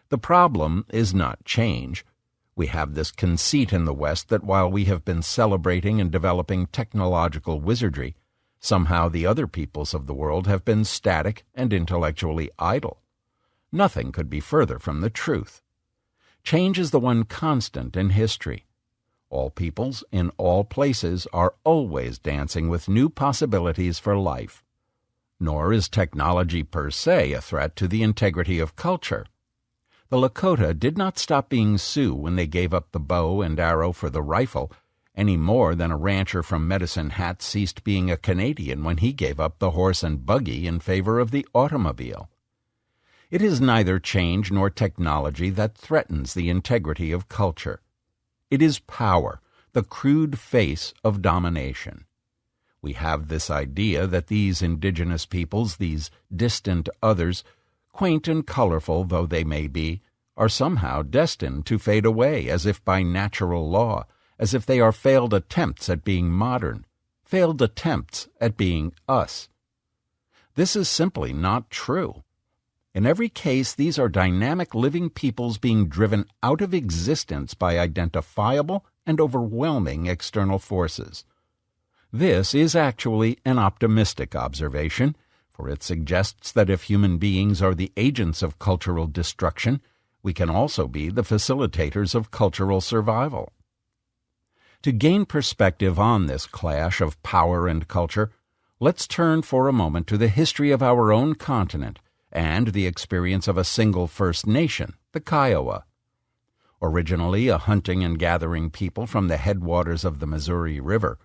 The problem is not change. We have this conceit in the West that while we have been celebrating and developing technological wizardry, somehow the other peoples of the world have been static and intellectually idle. Nothing could be further from the truth. Change is the one constant in history. All peoples in all places are always dancing with new possibilities for life. Nor is technology per se a threat to the integrity of culture. The Lakota did not stop being Sioux when they gave up the bow and arrow for the rifle, any more than a rancher from Medicine Hat ceased being a Canadian when he gave up the horse and buggy in favor of the automobile. It is neither change nor technology that threatens the integrity of culture. It is power, the crude face of domination. We have this idea that these indigenous peoples, these distant others, quaint and colorful though they may be, are somehow destined to fade away as if by natural law, as if they are failed attempts at being modern, failed attempts at being us. This is simply not true. In every case, these are dynamic living peoples being driven out of existence by identifiable and overwhelming external forces. This is actually an optimistic observation, for it suggests that if human beings are the agents of cultural destruction, we can also be the facilitators of cultural survival. To gain perspective on this clash of power and culture, let's turn for a moment to the history of our own continent and the experience of a single First Nation, the Kiowa. Originally a hunting and gathering people from the headwaters of the Missouri River,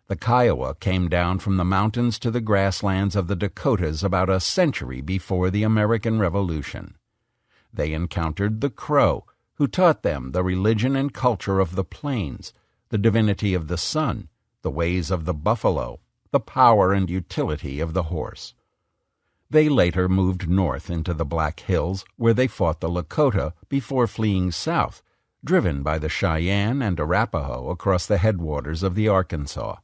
the Kiowa came down from the mountains to the grasslands of the Dakotas about a century before the American Revolution. They encountered the Crow, who taught them the religion and culture of the plains, the divinity of the sun, the ways of the buffalo, the power and utility of the horse. They later moved north into the Black Hills, where they fought the Lakota before fleeing south, driven by the Cheyenne and Arapaho across the headwaters of the Arkansas.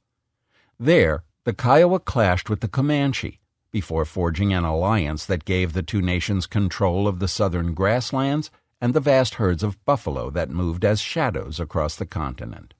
There, the Kiowa clashed with the Comanche, before forging an alliance that gave the two nations control of the southern grasslands and the vast herds of buffalo that moved as shadows across the continent.